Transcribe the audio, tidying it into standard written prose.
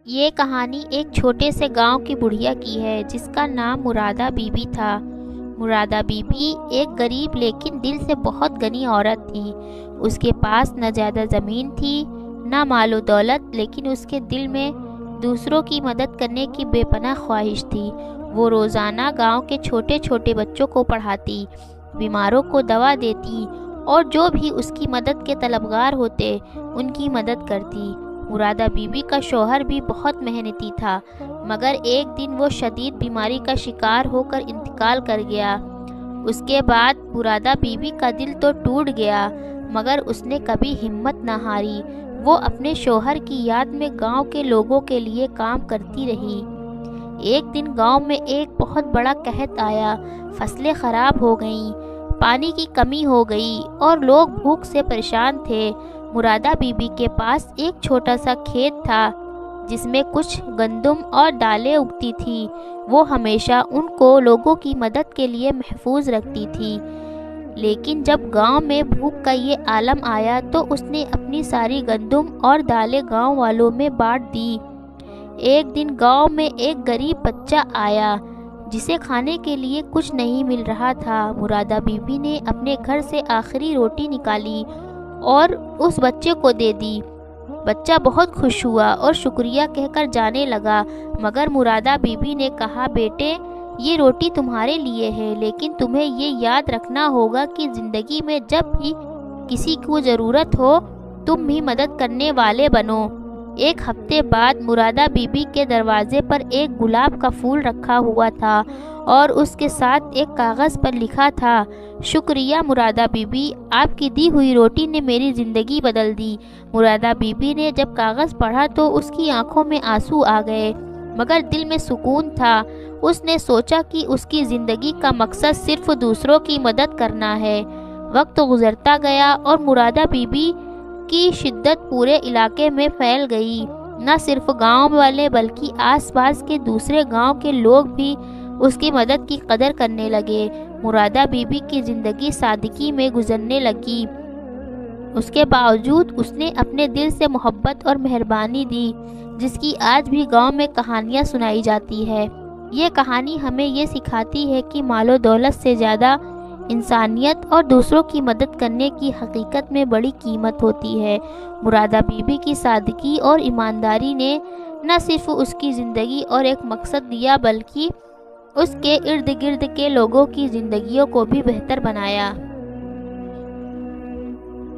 یہ کہانی ایک چھوٹے سے گاؤں کی بڑھیا کی ہے جس کا نام مرادہ بی بی تھا۔ مرادہ بی بی ایک غریب لیکن دل سے بہت غنی عورت تھی۔ اس کے پاس نہ زیادہ زمین تھی نہ مال و دولت، لیکن اس کے دل میں دوسروں کی مدد کرنے کی بے پناہ خواہش تھی۔ وہ روزانہ گاؤں کے چھوٹے چھوٹے بچوں کو پڑھاتی، بیماروں کو دوا دیتی اور جو بھی اس کی مدد کے طلبگار ہوتے ان کی مدد کرتی۔ مرادہ بی بی کا شوہر بھی بہت محنتی تھا، مگر ایک دن وہ شدید بیماری کا شکار ہو کر انتقال کر گیا۔ اس کے بعد مرادہ بی بی کا دل تو ٹوٹ گیا، مگر اس نے کبھی ہمت نہ ہاری۔ وہ اپنے شوہر کی یاد میں گاؤں کے لوگوں کے لیے کام کرتی رہی۔ ایک دن گاؤں میں ایک بہت بڑا قحط آیا، فصلیں خراب ہو گئیں، پانی کی کمی ہو گئی اور لوگ بھوک سے پریشان تھے۔ مرادہ بی بی کے پاس ایک چھوٹا سا کھیت تھا جس میں کچھ گندم اور دالیں اگتی تھی۔ وہ ہمیشہ ان کو لوگوں کی مدد کے لیے محفوظ رکھتی تھی، لیکن جب گاؤں میں بھوک کا یہ عالم آیا تو اس نے اپنی ساری گندم اور دالیں گاؤں والوں میں بانٹ دی۔ ایک دن گاؤں میں ایک غریب بچہ آیا جسے کھانے کے لیے کچھ نہیں مل رہا تھا۔ مرادہ بی بی نے اپنے گھر سے آخری روٹی نکالی اور اس بچے کو دے دی۔ بچہ بہت خوش ہوا اور شکریہ کہہ کر جانے لگا، مگر مرادہ بی بی نے کہا، بیٹے یہ روٹی تمہارے لیے ہے، لیکن تمہیں یہ یاد رکھنا ہوگا کہ زندگی میں جب بھی کسی کو ضرورت ہو تم بھی مدد کرنے والے بنو۔ ایک ہفتے بعد مرادہ بی بی کے دروازے پر ایک گلاب کا پھول رکھا ہوا تھا اور اس کے ساتھ ایک کاغذ پر لکھا تھا، شکریہ مرادہ بی بی، آپ کی دی ہوئی روٹی نے میری زندگی بدل دی۔ مرادہ بی بی نے جب کاغذ پڑھا تو اس کی آنکھوں میں آنسو آ گئے، مگر دل میں سکون تھا۔ اس نے سوچا کہ اس کی زندگی کا مقصد صرف دوسروں کی مدد کرنا ہے۔ وقت گزرتا گیا اور مرادہ بی بی کی شدت پورے علاقے میں پھیل گئی۔ نہ صرف گاؤں والے بلکہ آس پاس کے دوسرے گاؤں کے لوگ بھی اس کی مدد کی قدر کرنے لگے۔ مرادہ بی بی کی زندگی سادگی میں گزرنے لگی، اس کے باوجود اس نے اپنے دل سے محبت اور مہربانی دی، جس کی آج بھی گاؤں میں کہانیاں سنائی جاتی ہے۔ یہ کہانی ہمیں یہ سکھاتی ہے کہ مال و دولت سے زیادہ انسانیت اور دوسروں کی مدد کرنے کی حقیقت میں بڑی قیمت ہوتی ہے۔ مرادہ بی بی کی سادگی اور ایمانداری نے نہ صرف اس کی زندگی اور ایک مقصد دیا بلکہ اس کے ارد گرد کے لوگوں کی زندگیوں کو بھی بہتر بنایا۔